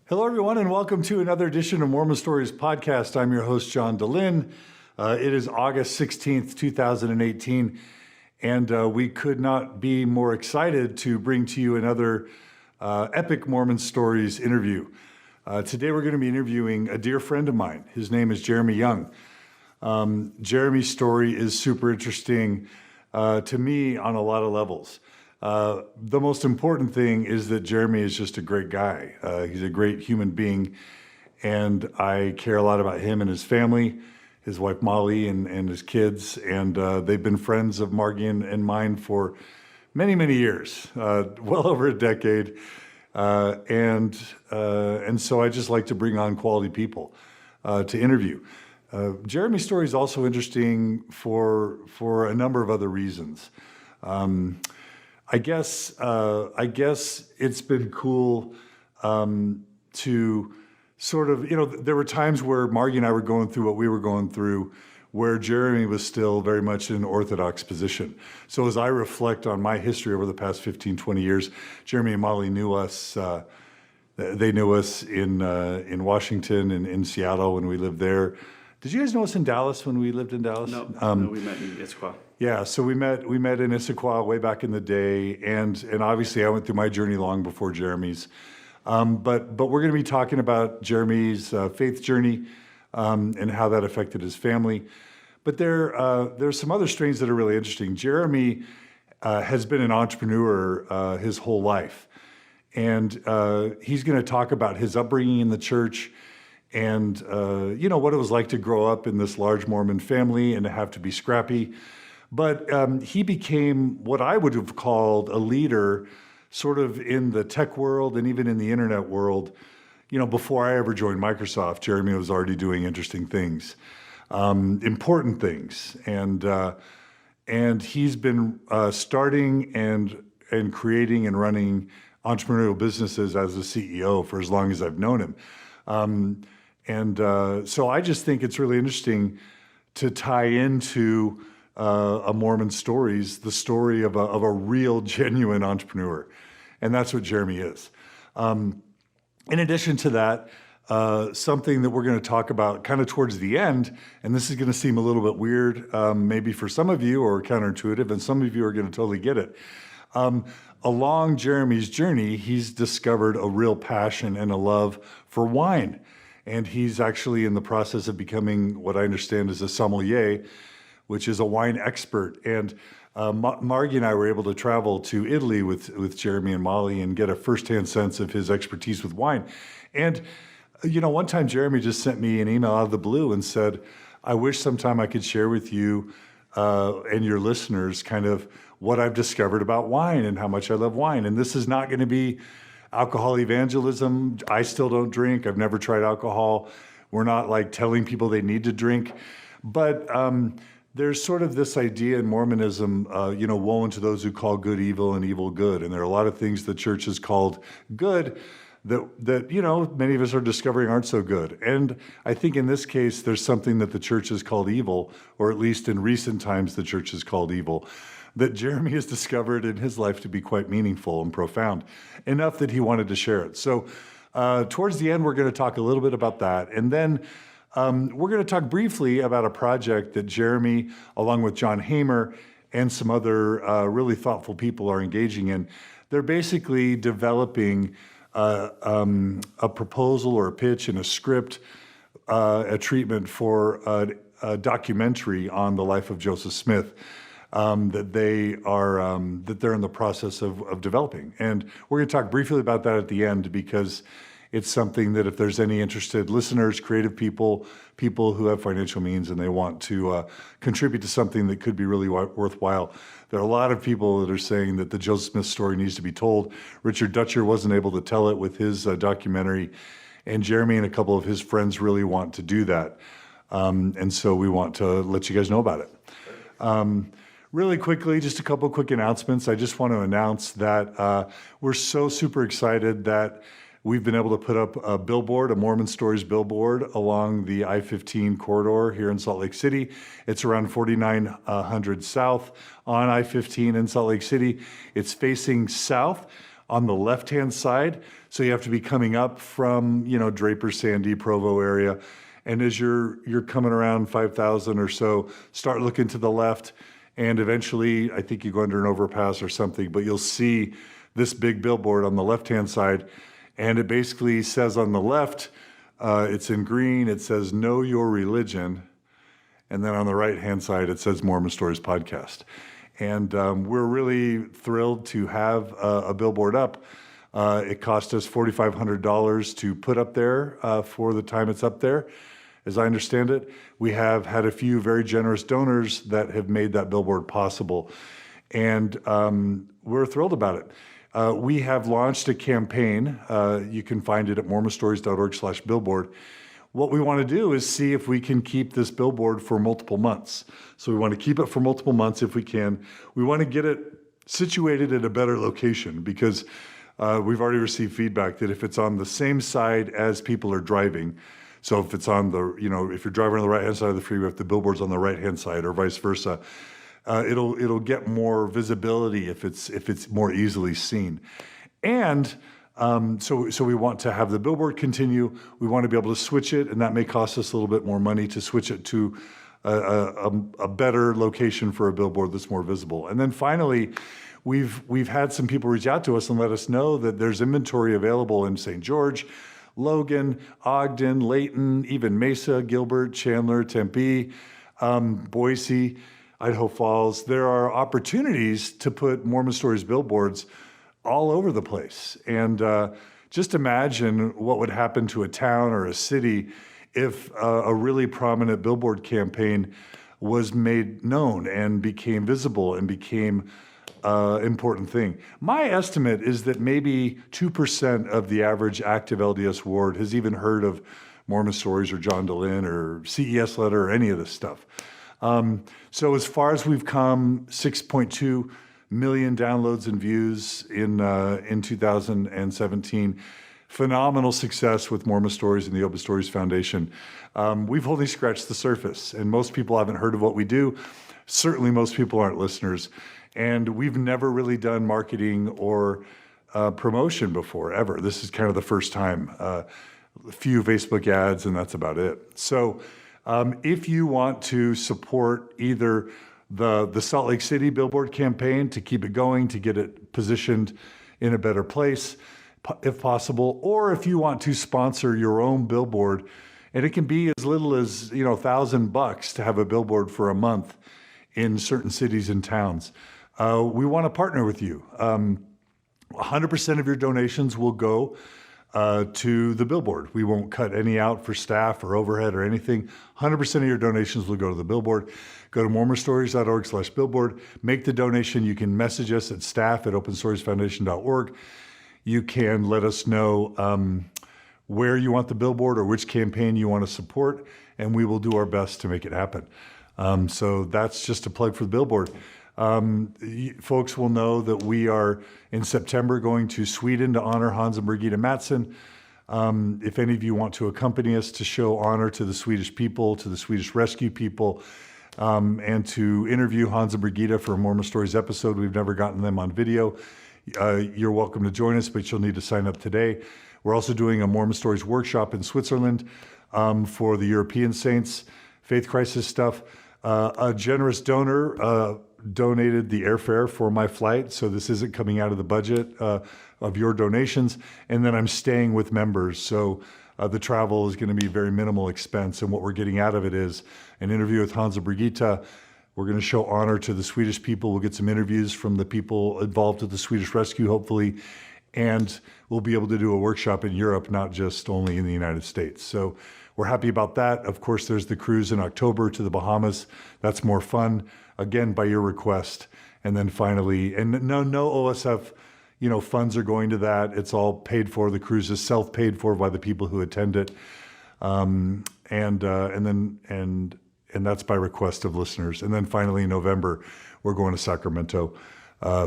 Hello, everyone, and welcome to another edition of Mormon Stories Podcast. I'm your host, John Dehlin. It is August 16th, 2018, and we could not be more excited to bring to you another epic Mormon Stories interview. Today, we're going to be interviewing a dear friend of mine. His name is Jeremy Young. Jeremy's story is super interesting to me on a lot of levels. The most important thing is that Jeremy is just a great guy. He's a great human being, and I care a lot about him and his family, his wife Molly and his kids, and they've been friends of Margi and mine for many, many years, well over a decade, and so I just like to bring on quality people to interview. Jeremy's story is also interesting for a number of other reasons. I guess it's been cool to sort of, there were times where Margi and I were going through what we were going through, where Jeremy was still very much in an orthodox position. So as I reflect on my history over the past 15, 20 years, Jeremy and Molly knew us. They knew us in Washington and in Seattle when we lived there. Did you guys know us in Dallas when we lived in Dallas? No, we met in Issaquah. Yeah, so we met in Issaquah way back in the day, and obviously I went through my journey long before Jeremy's. But we're going to be talking about Jeremy's faith journey and how that affected his family. But there's some other strains that are really interesting. Jeremy has been an entrepreneur his whole life, and he's going to talk about his upbringing in the church. And, what it was like to grow up in this large Mormon family and to have to be scrappy. But he became what I would have called a leader sort of in the tech world and even in the internet world. Before I ever joined Microsoft, Jeremy was already doing interesting things, important things. And he's been starting and creating and running entrepreneurial businesses as a CEO for as long as I've known him. So I just think it's really interesting to tie into a Mormon stories, the story of a real, genuine entrepreneur. And that's what Jeremy is. In addition to that, something that we're going to talk about kind of towards the end, and this is going to seem a little bit weird, maybe for some of you, or counterintuitive, and some of you are going to totally get it. Along Jeremy's journey, he's discovered a real passion and a love for wine. And he's actually in the process of becoming what I understand is a sommelier, which is a wine expert. And Margi and I were able to travel to Italy with Jeremy and Molly and get a firsthand sense of his expertise with wine. And, one time Jeremy just sent me an email out of the blue and said, I wish sometime I could share with you and your listeners kind of what I've discovered about wine and how much I love wine. And this is not going to be alcohol evangelism. I still don't drink. I've never tried alcohol. We're not like telling people they need to drink. But there's sort of this idea in Mormonism, woe unto those who call good evil and evil good. And there are a lot of things the church has called good that many of us are discovering aren't so good. And I think in this case, there's something that the church has called evil, or at least in recent times, the church has called evil, that Jeremy has discovered in his life to be quite meaningful and profound, enough that he wanted to share it. So towards the end, we're going to talk a little bit about that. And then we're going to talk briefly about a project that Jeremy, along with John Hamer and some other really thoughtful people, are engaging in. They're basically developing a proposal or a pitch and a script, a treatment for a documentary on the life of Joseph Smith. That they're in the process of developing. And we're going to talk briefly about that at the end, because it's something that if there's any interested listeners, creative people who have financial means and they want to contribute to something that could be really worthwhile. There are a lot of people that are saying that the Joseph Smith story needs to be told. Richard Dutcher wasn't able to tell it with his documentary, and Jeremy and a couple of his friends really want to do that. And so we want to let you guys know about it. Really quickly, just a couple quick announcements. I just want to announce that we're so super excited that we've been able to put up a billboard, a Mormon Stories billboard along the I-15 corridor here in Salt Lake City. It's around 4900 South on I-15 in Salt Lake City. It's facing south on the left-hand side. So you have to be coming up from, Draper, Sandy, Provo area. And as you're coming around 5,000 or so, start looking to the left. And eventually, I think you go under an overpass or something, but you'll see this big billboard on the left-hand side. And it basically says on the left, it's in green, it says, "Know Your Religion." And then on the right-hand side, it says Mormon Stories Podcast. And we're really thrilled to have a billboard up. It cost us $4,500 to put up there for the time it's up there. As I understand it, we have had a few very generous donors that have made that billboard possible. And we're thrilled about it. We have launched a campaign. You can find it at mormonstories.org/billboard. What we want to do is see if we can keep this billboard for multiple months. So we want to keep it for multiple months if we can. We want to get it situated at a better location because we've already received feedback that if it's on the same side as people are driving, so if it's on the, if you're driving on the right-hand side of the freeway, if the billboard's on the right-hand side or vice versa, it'll get more visibility if it's more easily seen. And so we want to have the billboard continue. We want to be able to switch it, and that may cost us a little bit more money to switch it to a better location for a billboard that's more visible. And then finally, we've had some people reach out to us and let us know that there's inventory available in St. George, Logan, Ogden, Layton, even Mesa, Gilbert, Chandler, Tempe, Boise, Idaho Falls. There are opportunities to put Mormon Stories billboards all over the place. And just imagine what would happen to a town or a city if a really prominent billboard campaign was made known and became visible and became important thing. My estimate is that maybe 2% of the average active LDS ward has even heard of Mormon Stories or John Dehlin or CES Letter or any of this stuff. So as far as we've come, 6.2 million downloads and views in 2017. Phenomenal success with Mormon Stories and the Open Stories Foundation. We've only scratched the surface, and most people haven't heard of what we do. Certainly most people aren't listeners. And we've never really done marketing or promotion before, ever. This is kind of the first time. A few Facebook ads, and that's about it. So if you want to support either the Salt Lake City billboard campaign to keep it going, to get it positioned in a better place, if possible, or if you want to sponsor your own billboard, and it can be as little as $1,000 to have a billboard for a month in certain cities and towns. We want to partner with you. 100% of your donations will go to the billboard. We won't cut any out for staff or overhead or anything. 100% of your donations will go to the billboard. Go to mormonstories.org/billboard. Make the donation. You can message us at staff@openstoriesfoundation.org. You can let us know where you want the billboard or which campaign you want to support, and we will do our best to make it happen. So that's just a plug for the billboard. Folks will know that we are in September going to Sweden to honor Hans and Birgitta Mattsson. If any of you want to accompany us to show honor to the Swedish people, to the Swedish rescue people, and to interview Hans and Birgitta for a Mormon Stories episode, we've never gotten them on video. You're welcome to join us, but you'll need to sign up today. We're also doing a Mormon Stories workshop in Switzerland for the European saints, faith crisis stuff. A generous donor donated the airfare for my flight, so this isn't coming out of the budget of your donations. And then I'm staying with members, so the travel is going to be very minimal expense. And what we're getting out of it is an interview with Hans and Birgitta. We're going to show honor to the Swedish people. We'll get some interviews from the people involved with the Swedish rescue, hopefully. And we'll be able to do a workshop in Europe, not just only in the United States. So we're happy about that. Of course, there's the cruise in October to the Bahamas. That's more fun, again, by your request. And then finally, and no OSF, funds are going to that. It's all paid for. The cruise is self-paid for by the people who attend it. And that's by request of listeners. And then finally, in November, we're going to Sacramento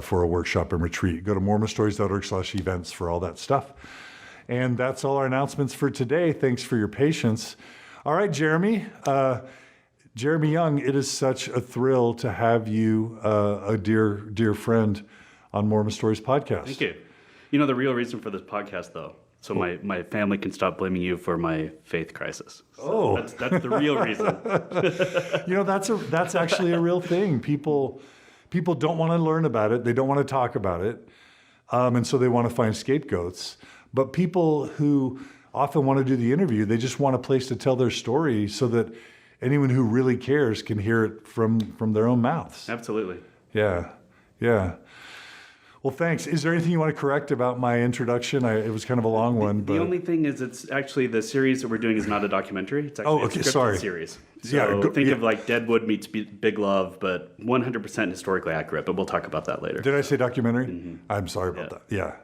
for a workshop and retreat. Go to mormonstories.org/events for all that stuff. And that's all our announcements for today. Thanks for your patience. All right, Jeremy. Jeremy Young, it is such a thrill to have you, a dear friend, on Mormon Stories Podcast. Thank you. The real reason for this podcast, though, so my family can stop blaming you for my faith crisis. So that's the real reason. That's actually a real thing. People don't want to learn about it. They don't want to talk about it. And so they want to find scapegoats. But people who often want to do the interview, they just want a place to tell their story so that anyone who really cares can hear it from their own mouths. Absolutely. Yeah. Well, thanks. Is there anything you want to correct about my introduction? It was kind of a long one. The only thing is, it's actually the series that we're doing is not a documentary. It's actually a scripted series. So think of like Deadwood meets Big Love, but 100% historically accurate. But we'll talk about that later. Did I say documentary? Mm-hmm. I'm sorry about that. Yeah.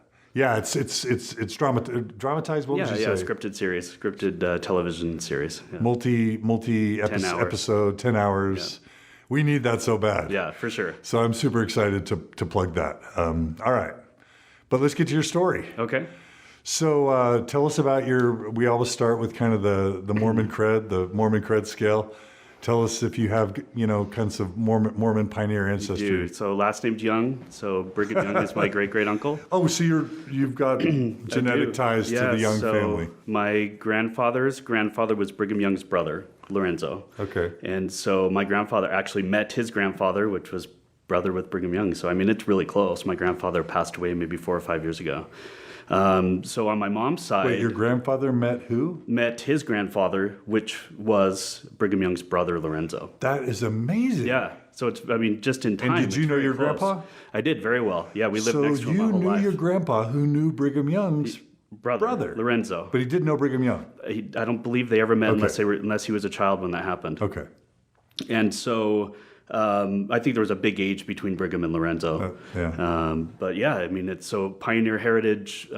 It's dramatized. What would you say? Yeah, scripted series, scripted television series. Yeah. Multi episode, 10 hours. Yeah. We need that so bad. Yeah, for sure. So I'm super excited to plug that. All right. But let's get to your story. Okay. So tell us about we always start with kind of the Mormon cred, the Mormon cred scale. Tell us if you have, kinds of Mormon pioneer ancestry. Dude, so last name's Young. So Brigham Young is my great uncle. Oh, so you've got genetic ties to the Young family. My grandfather's grandfather was Brigham Young's brother, Lorenzo. Okay. And so my grandfather actually met his grandfather, which was brother with Brigham Young. So it's really close. My grandfather passed away maybe 4 or 5 years ago. So on my mom's side... Wait, your grandfather met who? Met his grandfather, which was Brigham Young's brother, Lorenzo. That is amazing. Yeah. So it's, just in time. And did you know your close. Grandpa? I did very well. Yeah, we lived next to him my whole life. So you knew your grandpa who knew Brigham Young's brother, Lorenzo. But he didn't know Brigham Young. I don't believe they ever met unless he was a child when that happened. Okay. And so... I think there was a big age between Brigham and Lorenzo. But yeah, it's so pioneer heritage.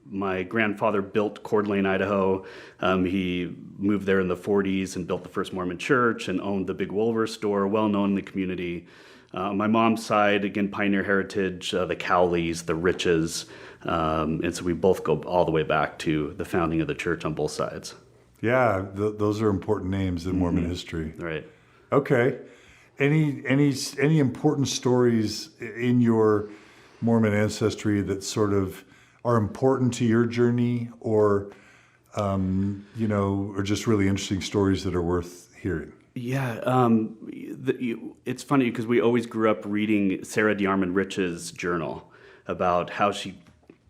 My grandfather built Coeur d'Alene, Idaho. He moved there in the 40s and built the first Mormon church and owned the Big Wolver store, well known in the community. My mom's side, again, pioneer heritage, the Cowleys, the Riches. And so we both go all the way back to the founding of the church on both sides. Yeah, those are important names in Mormon history. Right. Okay. Any important stories in your Mormon ancestry that sort of are important to your journey, or or just really interesting stories that are worth hearing? Yeah, it's funny because we always grew up reading Sara DeArmon Rich's journal about how she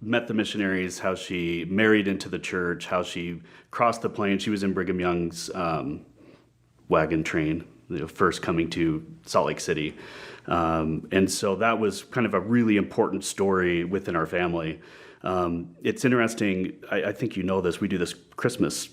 met the missionaries, how she married into the church, how she crossed the plains. She was in Brigham Young's wagon train, first coming to Salt Lake City. And so that was kind of a really important story within our family. It's interesting, I think you know this, we do this Christmas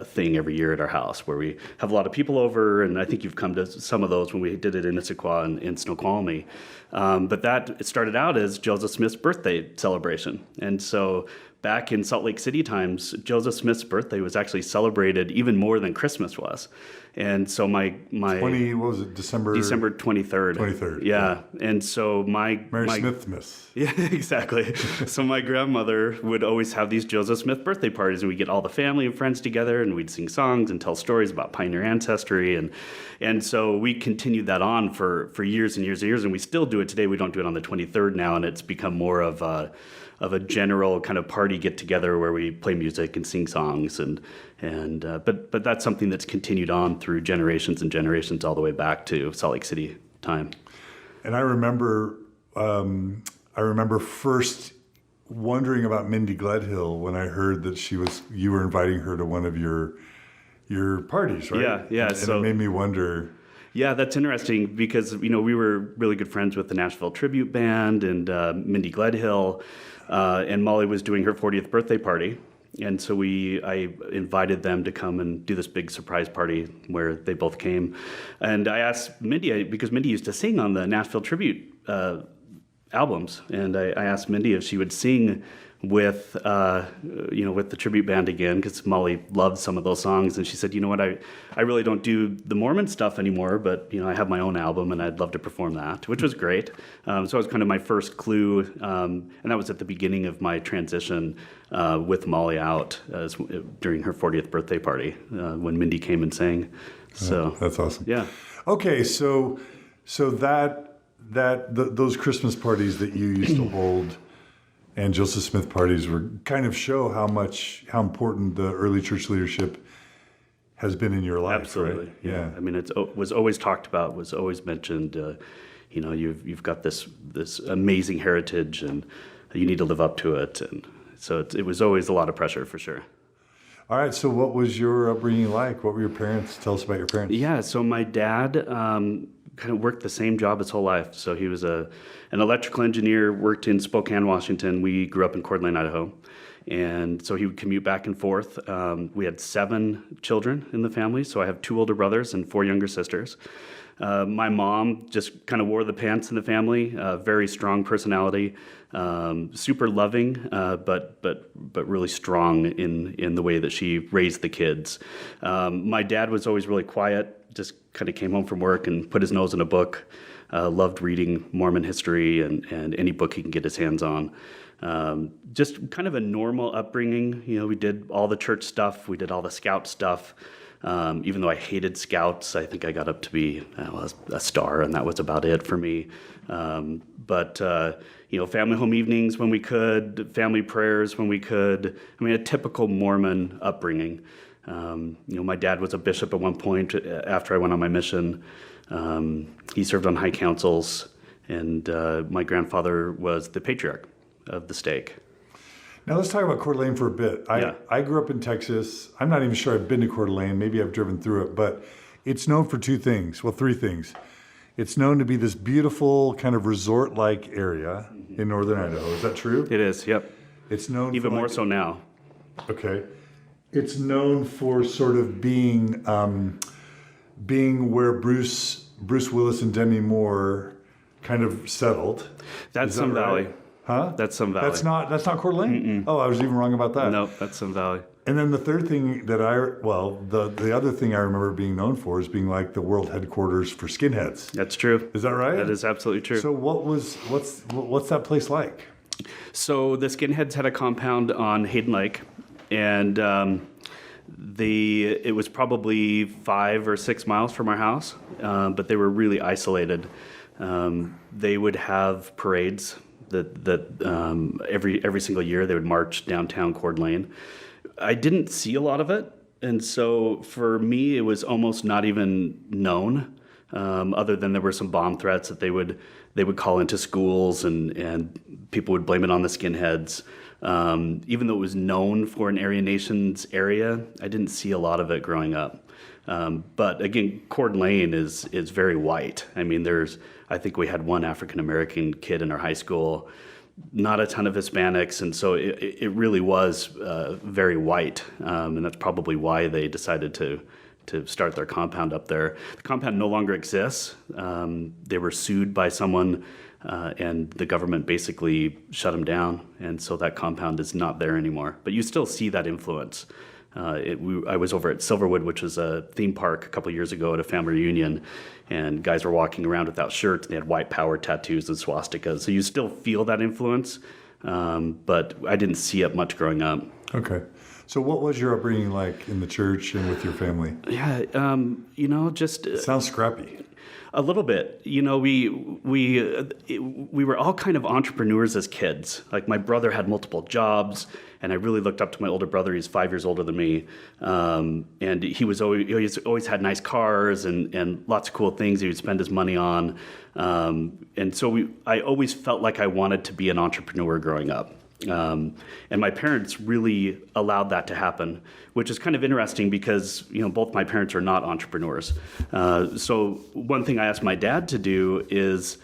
thing every year at our house where we have a lot of people over, and I think you've come to some of those when we did it in Issaquah and in Snoqualmie. But it started out as Joseph Smith's birthday celebration. And so back in Salt Lake City times, Joseph Smith's birthday was actually celebrated even more than Christmas was. And so my what was it, December 23rd. 23rd. Yeah. And so Mary Smith. Yeah, exactly. So my grandmother would always have these Joseph Smith birthday parties, and we'd get all the family and friends together, and we'd sing songs and tell stories about pioneer ancestry. And so we continued that on for years and years and years, and we still do it today. We don't do it on the 23rd now, and it's become more of a general kind of party get together where we play music and sing songs, but that's something that's continued on through generations and generations all the way back to Salt Lake City time. And I remember first wondering about Mindy Gledhill when I heard that you were inviting her to one of your parties, right? Yeah. And it made me wonder. Yeah, that's interesting because we were really good friends with the Nashville Tribute Band and Mindy Gledhill. And Molly was doing her 40th birthday party. And so I invited them to come and do this big surprise party where they both came. And I asked Mindy, because Mindy used to sing on the Nashville Tribute albums. And I asked Mindy if she would sing with the tribute band again, because Molly loved some of those songs. And she said, you know what, I really don't do the Mormon stuff anymore, but I have my own album and I'd love to perform that, which was great. So it was kind of my first clue, and that was at the beginning of my transition with Molly out during her 40th birthday party when Mindy came and sang. So that's awesome. Yeah. Okay, so those Christmas parties that you used to hold, and Joseph Smith parties were kind of show how important the early church leadership has been in your life. Absolutely. Right? Yeah. I mean, it was always talked about, was always mentioned. You've got this amazing heritage, and you need to live up to it. And so it was always a lot of pressure, for sure. All right. So what was your upbringing like? What were your parents? Tell us about your parents. Yeah. So my dad kind of worked the same job his whole life. So he was an electrical engineer, worked in Spokane, Washington. We grew up in Coeur d'Alene, Idaho. And so he would commute back and forth. We had 7 children in the family. So I have 2 older brothers and 4 younger sisters. My mom just kind of wore the pants in the family, very strong personality, super loving, but really strong in the way that she raised the kids. My dad was always really quiet, just kind of came home from work and put his nose in a book, loved reading Mormon history and any book he can get his hands on. Just kind of a normal upbringing. We did all the church stuff. We did all the scout stuff. Even though I hated scouts, I think I got up to be a star, and that was about it for me. But family home evenings when we could, family prayers when we could. I mean, a typical Mormon upbringing. My dad was a bishop at one point after I went on my mission. He served on high councils, and my grandfather was the patriarch of the stake. Now let's talk about Coeur d'Alene for a bit. I grew up in Texas. I'm not even sure I've been to Coeur d'Alene. Maybe I've driven through it, but it's known for 2 things. Well, 3 things. It's known to be this beautiful kind of resort-like area in northern Idaho. Is that true? It is, yep. It's known even more so now. Okay. It's known for sort of being where Bruce Willis and Demi Moore kind of settled. That's Sun Valley. Huh? That's Sun Valley. That's not Coeur d'Alene? Oh, I was even wrong about that. No, that's Sun Valley. And then the third thing that the other thing I remember being known for is being like the world headquarters for skinheads. That's true. Is that right? That is absolutely true. So what's that place like? So the skinheads had a compound on Hayden Lake, and it was probably 5 or 6 miles from our house, but they were really isolated. They would have parades that every single year they would march downtown Coeur d'Alene. I didn't see a lot of it, and so for me it was almost not even known, other than there were some bomb threats that they would call into schools, and people would blame it on the skinheads. Even though it was known for an Aryan Nations area, I didn't see a lot of it growing up. But again, Coeur d'Alene is very white. I mean, I think we had 1 African American kid in our high school, not a ton of Hispanics, and so it really was very white, and that's probably why they decided to start their compound up there. The compound no longer exists. They were sued by someone, and the government basically shut them down, and so that compound is not there anymore. But you still see that influence. I was over at Silverwood, which was a theme park a couple years ago at a family reunion, and guys were walking around without shirts. They had white power tattoos and swastikas. So you still feel that influence, but I didn't see it much growing up. Okay. So what was your upbringing like in the church and with your family? Yeah, just... Sounds scrappy. A little bit. We were all kind of entrepreneurs as kids. Like my brother had multiple jobs, and I really looked up to my older brother. He's 5 years older than me, and he's always had nice cars and lots of cool things he would spend his money on. And so I always felt like I wanted to be an entrepreneur growing up. And my parents really allowed that to happen, which is kind of interesting because, both my parents are not entrepreneurs. So one thing I asked my dad to do is,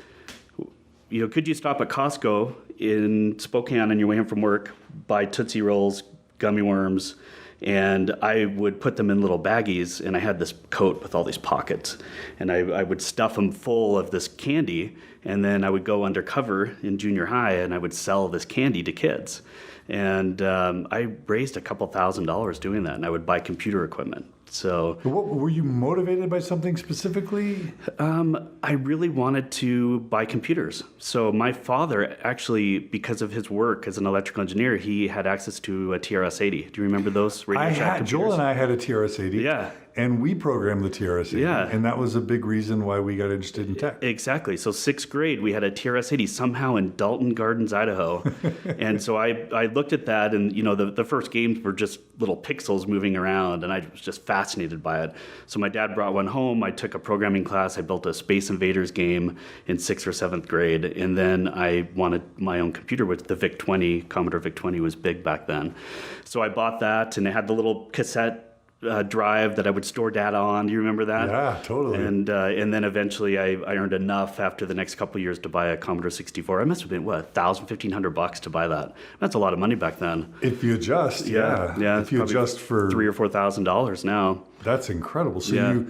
could you stop at Costco in Spokane on your way home from work, buy Tootsie Rolls, gummy worms, and I would put them in little baggies, and I had this coat with all these pockets, and I would stuff them full of this candy, and then I would go undercover in junior high, and I would sell this candy to kids. And I raised a couple $1,000s doing that, and I would buy computer equipment. So What, were you motivated by something specifically? I really wanted to buy computers. So my father, actually, because of his work as an electrical engineer, he had access to a TRS-80. Do you remember those Radio Shack computers? Joel and I had a TRS-80. Yeah. And we programmed the TRS-80. Yeah. And that was a big reason why we got interested in tech. Exactly. So sixth grade, we had a TRS-80 somehow in Dalton Gardens, Idaho. And so I looked at that, and the first games were just little pixels moving around, and I was just fascinated by it. So my dad brought one home. I took a programming class. I built a Space Invaders game in 6th or 7th grade, and then I wanted my own computer, which the VIC-20, Commodore VIC-20 was big back then. So I bought that, and it had the little cassette drive that I would store data on. Do you remember that? Yeah, totally. And then eventually I earned enough after the next couple of years to buy a Commodore 64. I must have been, $1,000, $1,500 to buy that. That's a lot of money back then. If you adjust, Yeah. If you adjust for $3,000 or $4,000 now. That's incredible. So Yeah.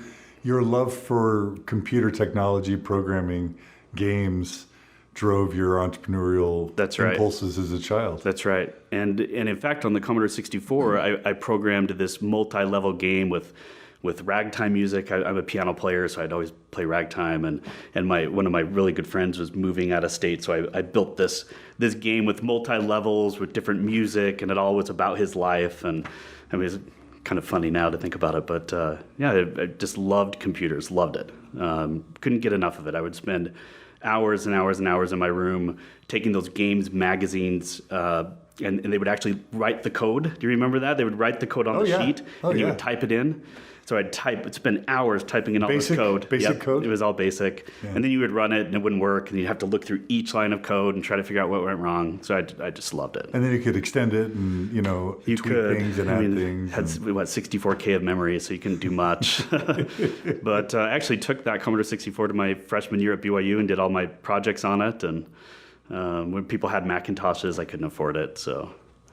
your love for computer technology, programming, games drove your entrepreneurial That's right. impulses as a child. That's right. And in fact, on the Commodore 64, I programmed this multi-level game with ragtime music. I'm a piano player, so I'd always play ragtime. And one of my really good friends was moving out of state, so I built this game with multi-levels with different music, and it all was about his life. And I mean, it's kind of funny now to think about it, but I just loved computers, loved it. Couldn't get enough of it. I would spend hours and hours and hours in my room taking those games magazines, and they would actually write the code. Do you remember that? They would write the code on the sheet, and you would type it in. So I'd spend hours typing in all this code. Basic code? It was all basic. Yeah. And then you would run it, and it wouldn't work, and you'd have to look through each line of code and try to figure out what went wrong. So I just loved it. And then you could extend it and, tweak things and add things. Had 64K of memory, so you couldn't do much. But I actually took that Commodore 64 to my freshman year at BYU and did all my projects on it. And when people had Macintoshes, I couldn't afford it, so...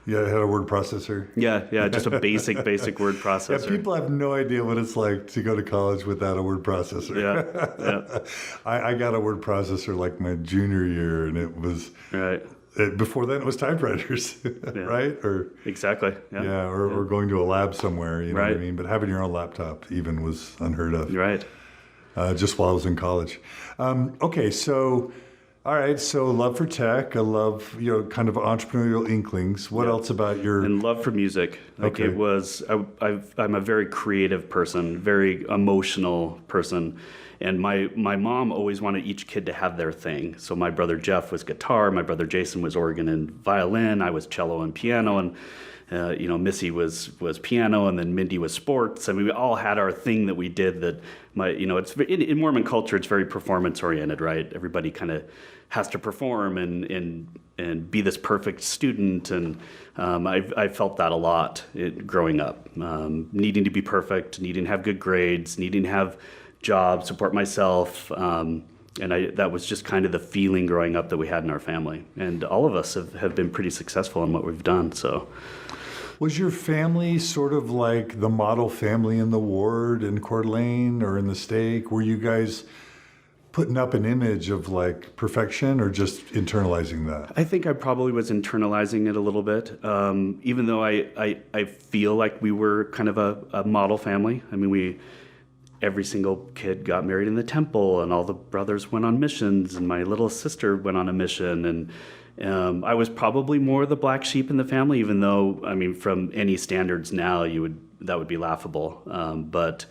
Yeah, it had a word processor. Yeah, just a basic word processor. Yeah, people have no idea what it's like to go to college without a word processor. Yeah. I got a word processor like my junior year, and it was... Right. Before then, it was typewriters, right? Or exactly. Yeah. Or going to a lab somewhere, you know right. what I mean? But having your own laptop even was unheard of. Right. Just while I was in college. Okay, so... All right, so love for tech, a love, kind of entrepreneurial inklings. What else about your... And love for music. Like okay. It was, I'm a very creative person, very emotional person. And my mom always wanted each kid to have their thing. So my brother Jeff was guitar, my brother Jason was organ and violin, I was cello and piano, and Missy was piano, and then Mindy was sports. I mean, we all had our thing that we did that it's in Mormon culture, it's very performance oriented, right? Everybody kind of has to perform and be this perfect student. And I felt that a lot growing up, needing to be perfect, needing to have good grades, needing to have jobs, support myself. And that was just kind of the feeling growing up that we had in our family. And all of us have been pretty successful in what we've done, so... Was your family sort of like the model family in the ward in Coeur d'Alene or in the stake? Were you guys putting up an image of like perfection or just internalizing that? I think I probably was internalizing it a little bit, even though I feel like we were kind of a model family. I mean, every single kid got married in the temple, and all the brothers went on missions, and my little sister went on a mission, and I was probably more the black sheep in the family, even though, I mean, from any standards now, that would be laughable. But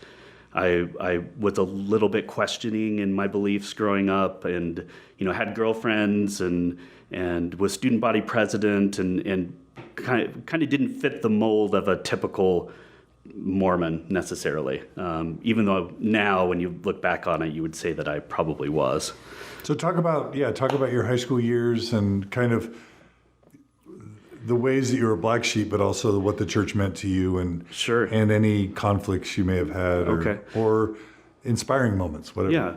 I was a little bit questioning in my beliefs growing up, and had girlfriends and was student body president, and kind of didn't fit the mold of a typical Mormon necessarily. Even though now, when you look back on it, you would say that I probably was. So talk about your high school years and kind of the ways that you were a black sheep, but also what the church meant to you, and sure, and any conflicts you may have had, or inspiring moments, whatever.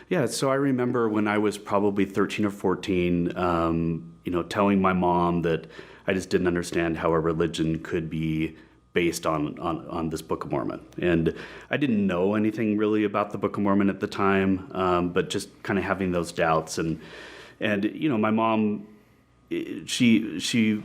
Yeah. So I remember when I was probably 13 or 14, telling my mom that I just didn't understand how a religion could be based on this Book of Mormon. And I didn't know anything really about the Book of Mormon at the time, but just kind of having those doubts. And my mom, she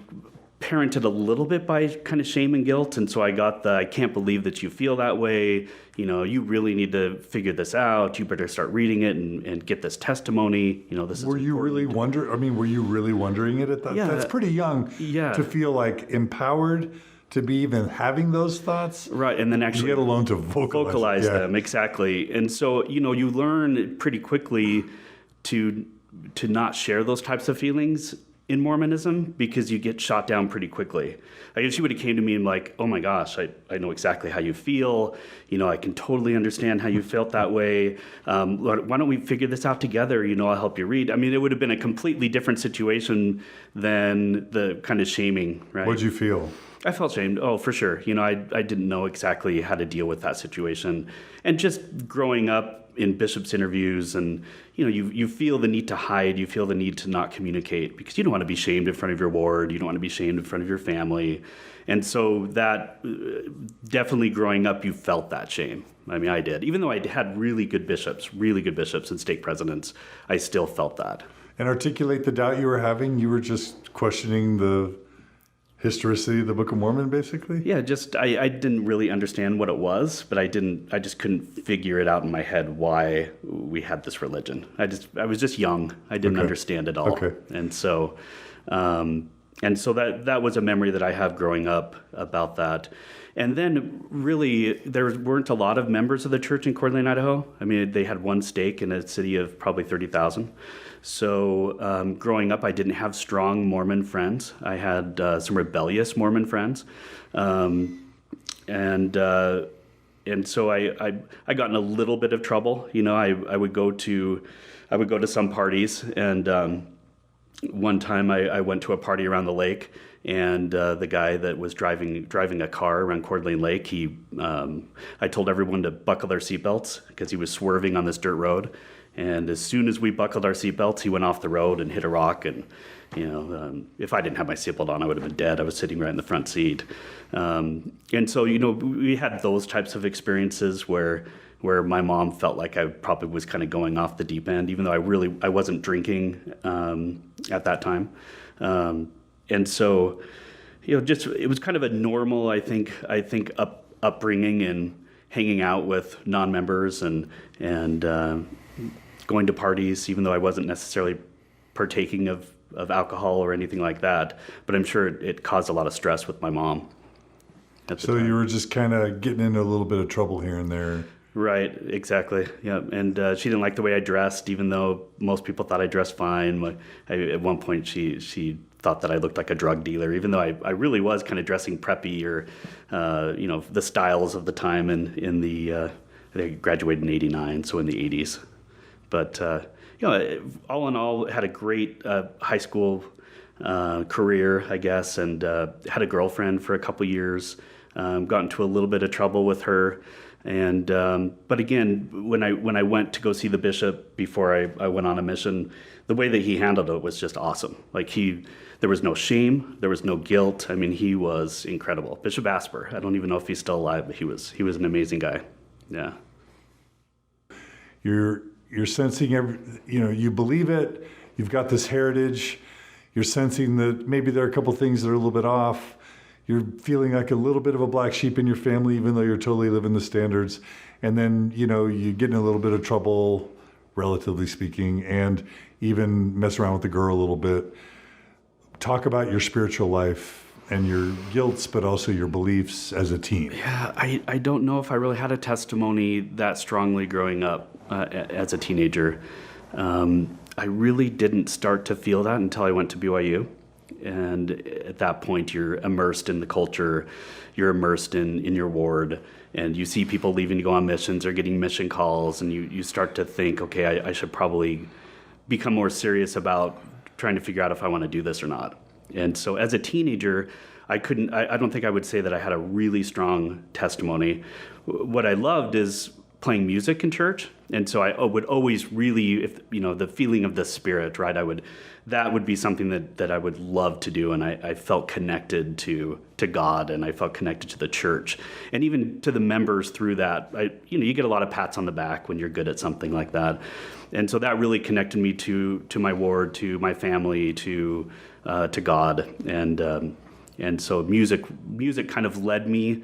parented a little bit by kind of shame and guilt. And so I got I can't believe that you feel that way. You really need to figure this out. You better start reading it and get this testimony. This is Were you really were you really wondering it at that? Yeah. That's pretty young to feel like empowered to be even having those thoughts. Right. And then actually get alone to vocalize them. Exactly. And so, you learn pretty quickly to not share those types of feelings in Mormonism because you get shot down pretty quickly. I guess she would have came to me and like, oh my gosh, I know exactly how you feel. I can totally understand how you felt that way. Why don't we figure this out together? I'll help you read. I mean, it would have been a completely different situation than the kind of shaming, right? What'd you feel? I felt shamed. Oh, for sure. I didn't know exactly how to deal with that situation. And just growing up in Bishop's interviews and, you feel the need to hide. You feel the need to not communicate because you don't want to be shamed in front of your ward. You don't want to be shamed in front of your family. And so that definitely growing up, you felt that shame. I mean, I did. Even though I had really good bishops and stake presidents, I still felt that. And articulate the doubt you were having. You were just questioning the historicity of the Book of Mormon, basically? Yeah, just I didn't really understand what it was, but I just couldn't figure it out in my head why we had this religion. I was just young. I didn't understand it all. Okay. And so that was a memory that I have growing up about that. And then really there weren't a lot of members of the church in Coeur d'Alene, Idaho. I mean, they had one stake in a city of probably 30,000. So growing up, I didn't have strong Mormon friends. I had some rebellious Mormon friends, and so I got in a little bit of trouble. I would go to some parties, and one time I went to a party around the lake, and the guy that was driving a car around Coeur d'Alene Lake, I told everyone to buckle their seatbelts because he was swerving on this dirt road. And as soon as we buckled our seatbelts, he went off the road and hit a rock. And, if I didn't have my seatbelt on, I would have been dead. I was sitting right in the front seat. And so, we had those types of experiences where my mom felt like I probably was kind of going off the deep end, even though I wasn't drinking at that time. And so, just it was kind of a normal, I think upbringing and hanging out with non-members and going to parties, even though I wasn't necessarily partaking of alcohol or anything like that. But I'm sure it caused a lot of stress with my mom at the time. You were just kind of getting into a little bit of trouble here and there. Right, exactly. Yeah, and she didn't like the way I dressed, even though most people thought I dressed fine. At one point, she thought that I looked like a drug dealer, even though I really was kind of dressing preppy or, the styles of the time in the, I graduated in '89, so in the '80s. But, all in all, had a great high school career, I guess, and had a girlfriend for a couple years. Got into a little bit of trouble with her. And but again, when I went to go see the bishop before I went on a mission, the way that he handled it was just awesome. Like there was no shame, there was no guilt. I mean, he was incredible. Bishop Asper. I don't even know if he's still alive, but he was an amazing guy. Yeah. You're sensing you believe it. You've got this heritage. You're sensing that maybe there are a couple things that are a little bit off. You're feeling like a little bit of a black sheep in your family, even though you're totally living the standards. And then, you get in a little bit of trouble, relatively speaking, and even mess around with the girl a little bit. Talk about your spiritual life and your guilts, but also your beliefs as a teen. Yeah, I don't know if I really had a testimony that strongly growing up as a teenager. I really didn't start to feel that until I went to BYU. And at that point, you're immersed in the culture, you're immersed in your ward, and you see people leaving to go on missions or getting mission calls, and you start to think, okay, I should probably become more serious about trying to figure out if I want to do this or not. And so as a teenager, I don't think I would say that I had a really strong testimony. What I loved is playing music in church. And so I would always really, the feeling of the Spirit, right? That would be something that I would love to do. And I felt connected to God, and I felt connected to the church, and even to the members through that. You get a lot of pats on the back when you're good at something like that. And so that really connected me to my ward, to my family, to God. And And so music kind of led me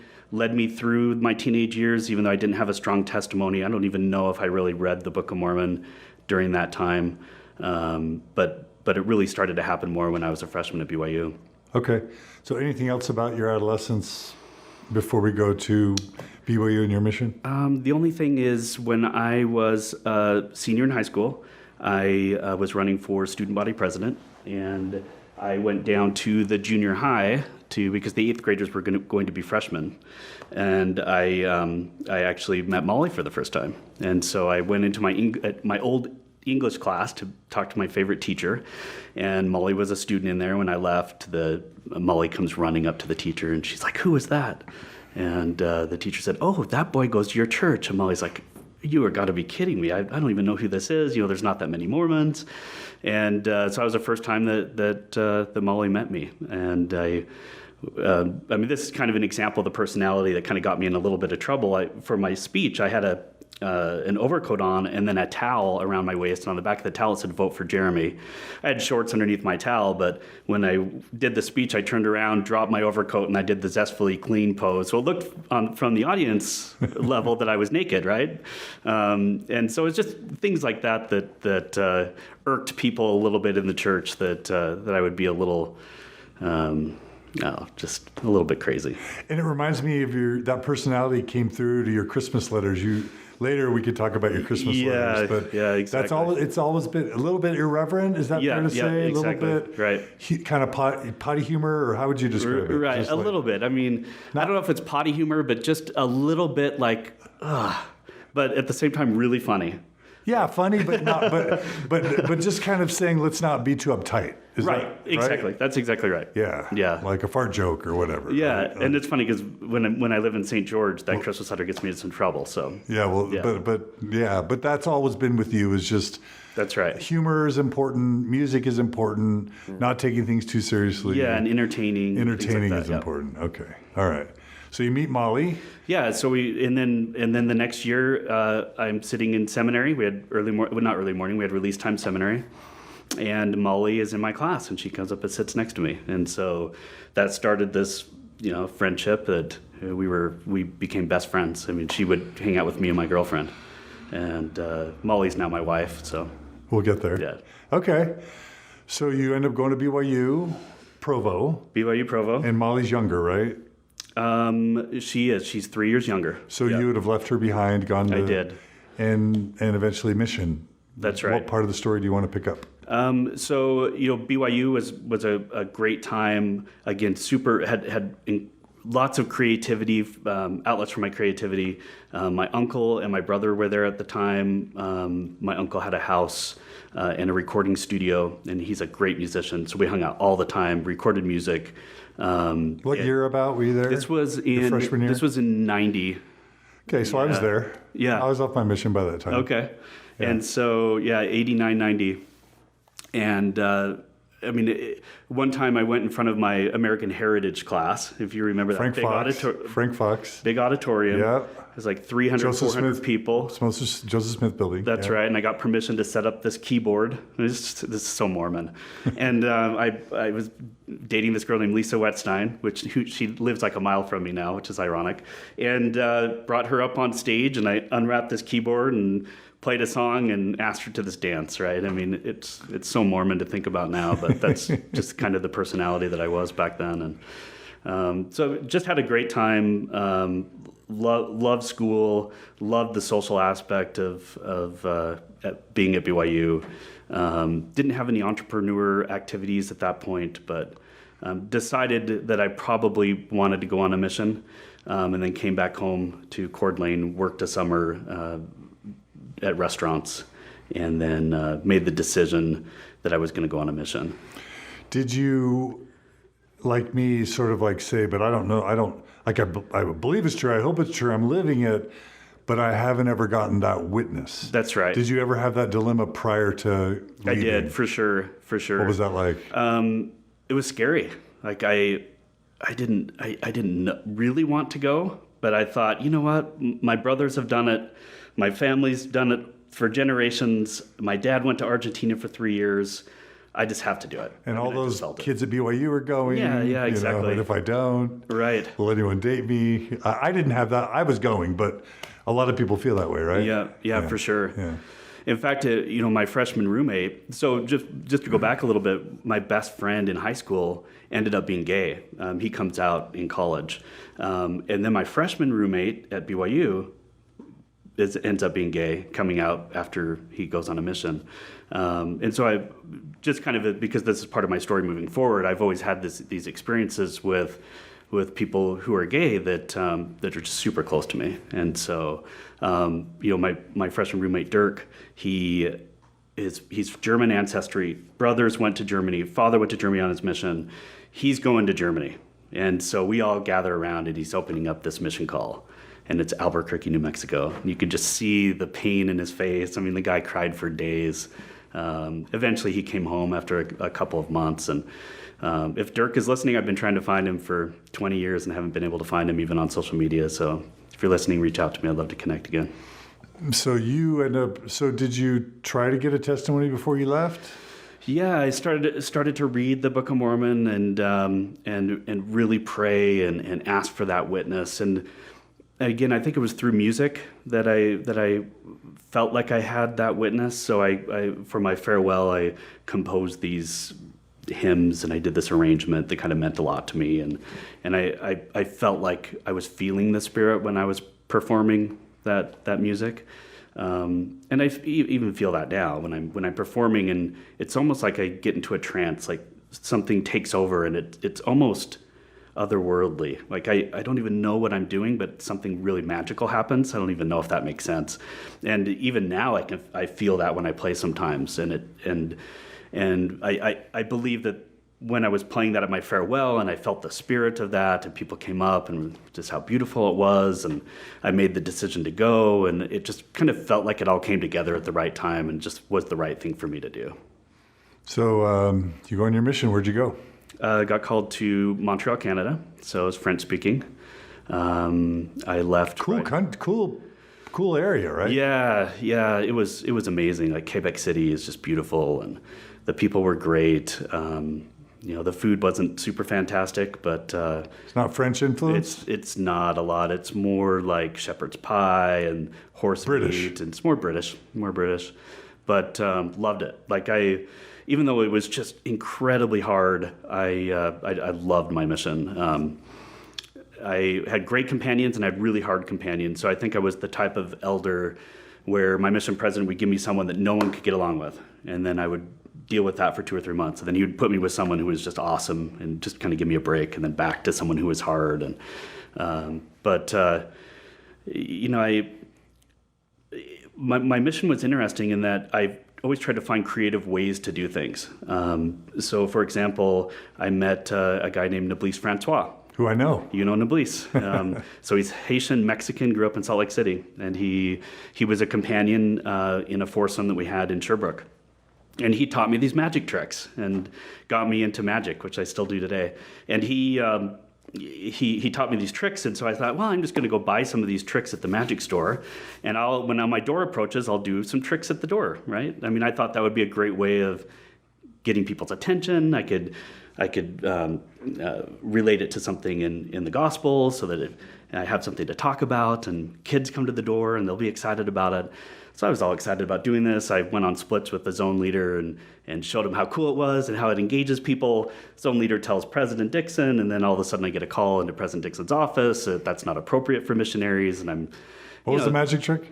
through my teenage years, even though I didn't have a strong testimony. I don't even know if I really read the Book of Mormon during that time. But it really started to happen more when I was a freshman at BYU. Okay. So anything else about your adolescence before we go to BYU and your mission? The only thing is, when I was a senior in high school, I was running for student body president, and I went down to the junior high because the 8th graders were going to be freshmen, and I actually met Molly for the first time. And so I went into my old English class to talk to my favorite teacher, and Molly was a student in there. When I left, Molly comes running up to the teacher, and she's like, "Who is that?" And the teacher said, "Oh, that boy goes to your church." And Molly's like, "You are got to be kidding me. I don't even know who this is. There's not that many Mormons." And so that was the first time that Molly met me. And I mean, this is kind of an example of the personality that kind of got me in a little bit of trouble. For my speech, I had an overcoat on and then a towel around my waist, and on the back of the towel it said "Vote for Jeremy." I had shorts underneath my towel, but when I did the speech, I turned around, dropped my overcoat, and I did the Zestfully Clean pose. So it looked from the audience level that I was naked, right? And so it's just things like that irked people a little bit in the church, that I would be a little... just a little bit crazy. And it reminds me of that personality came through to your Christmas letters. Later we could talk about your Christmas letters, but yeah, exactly. It's always been a little bit irreverent. Is that fair to say? Exactly. A little bit, right? Kind of potty humor, or how would you describe it? Right, a little bit. I mean, I don't know if it's potty humor, but just a little bit like, but at the same time, really funny. Yeah, funny, but not, but just kind of saying, let's not be too uptight. Is right, that exactly. Right? That's exactly right. Yeah, like a fart joke or whatever. Yeah, right? And it's funny because when I live in St. George, that Christmas letter gets me in some trouble. So but that's always been with you, is just. That's right. Humor is important. Music is important. Not taking things too seriously. Yeah, and entertaining. Entertaining like is important. Okay, all right. So you meet Molly. Yeah. So and then the next year, I'm sitting in seminary. We had not early morning. We had release time seminary, and Molly is in my class, and she comes up and sits next to me, and so that started this, friendship that we became best friends. I mean, she would hang out with me and my girlfriend, and Molly's now my wife. So we'll get there. Yeah. Okay. So you end up going to BYU Provo, and Molly's younger, right? She is. She's 3 years younger. So you would have left her behind, gone to... I did. And eventually mission. That's right. What part of the story do you want to pick up? So, BYU was a great time. Again, had lots of creativity, outlets for my creativity. My uncle and my brother were there at the time. My uncle had a house and a recording studio, and he's a great musician. So we hung out all the time, recorded music. What year about were you there? This was Your freshman year? This was in 90. Okay, so I was there. Yeah. I was off my mission by that time. Okay. Yeah. And so, 89, 90. And one time I went in front of my American Heritage class, if you remember that. Frank Fox. Big auditorium. Yeah. It was like 300, 400 people. Joseph Smith building. That's right. And I got permission to set up this keyboard. This is so Mormon. And I was dating this girl named Lisa Wetstein, she lives like a mile from me now, which is ironic. And brought her up on stage, and I unwrapped this keyboard and played a song and asked her to this dance, right? I mean, it's so Mormon to think about now, but that's just kind of the personality that I was back then. And so just had a great time. Loved school, loved the social aspect of being at BYU. Didn't have any entrepreneur activities at that point, but decided that I probably wanted to go on a mission, and then came back home to Coeur d'Alene, worked a summer at restaurants, and then made the decision that I was going to go on a mission. Did you, like me, sort of like say, but I don't know, I believe it's true, I hope it's true, I'm living it, but I haven't ever gotten that witness. That's right. Did you ever have that dilemma prior to leaving? I did, for sure. What was that like? It was scary. Like I didn't really want to go, but I thought, you know what? My brothers have done it. My family's done it for generations. My dad went to Argentina for 3 years. I just have to do it. And all I those just felt it. kids at BYU are going. Yeah, exactly. And if I don't, Right. will anyone date me? I didn't have that. I was going, but a lot of people feel that way, right? Yeah, for sure. Yeah. In fact, my freshman roommate, so just to go back a little bit, my best friend in high school ended up being gay. He comes out in college. And then my freshman roommate at BYU ends up being gay, coming out after he goes on a mission. And so I just kind of, because this is part of my story moving forward, I've always had these experiences with people who are gay that are just super close to me. And so, my freshman roommate, Dirk, he's German ancestry. Brothers went to Germany. Father went to Germany on his mission. He's going to Germany. And so we all gather around and he's opening up this mission call. And it's Albuquerque, New Mexico. And you could just see the pain in his face. I mean, the guy cried for days. Eventually he came home after a couple of months. And if Dirk is listening, I've been trying to find him for 20 years and haven't been able to find him even on social media. So if you're listening, reach out to me. I'd love to connect again. So did you try to get a testimony before you left? Yeah, I started to read the Book of Mormon and really pray and ask for that witness. And again, I think it was through music that I felt like I had that witness. So I for my farewell, I composed these hymns and I did this arrangement that kind of meant a lot to me. And I felt like I was feeling the Spirit when I was performing that music. And I even feel that now when I'm performing, and it's almost like I get into a trance, like something takes over and it's almost otherworldly. Like I don't even know what I'm doing, but something really magical happens. I don't even know if that makes sense. And even now I feel that when I play sometimes. And I believe that when I was playing that at my farewell and I felt the spirit of that and people came up and just how beautiful it was, and I made the decision to go, and it just kind of felt like it all came together at the right time and just was the right thing for me to do. So Got called to Montreal, Canada. So it was French-speaking. I left. Cool area, right? Yeah. It was amazing. Like Québec City is just beautiful, and the people were great. The food wasn't super fantastic, but it's not French influence. It's not a lot. It's more like shepherd's pie and horse meat, and it's more British. But loved it. Like even though it was just incredibly hard, I loved my mission. I had great companions and I had really hard companions. So I think I was the type of elder where my mission president would give me someone that no one could get along with, and then I would deal with that for 2 or 3 months. And then he would put me with someone who was just awesome and just kind of give me a break, and then back to someone who was hard. And my mission was interesting in that I always tried to find creative ways to do things. So, for example, I met a guy named Nablis Francois. Who I know. You know Nablis. So he's Haitian Mexican, grew up in Salt Lake City, and he was a companion in a foursome that we had in Sherbrooke. And he taught me these magic tricks and got me into magic, which I still do today. And he taught me these tricks, and so I thought, well, I'm just going to go buy some of these tricks at the magic store, and when my door approaches, I'll do some tricks at the door, right? I mean, I thought that would be a great way of getting people's attention. I could relate it to something in the gospel, so that I have something to talk about, and kids come to the door and they'll be excited about it. So I was all excited about doing this. I went on splits with the zone leader and showed him how cool it was and how it engages people. Zone leader tells President Dixon, and then all of a sudden I get a call into President Dixon's office. That's not appropriate for missionaries. And What was the magic trick?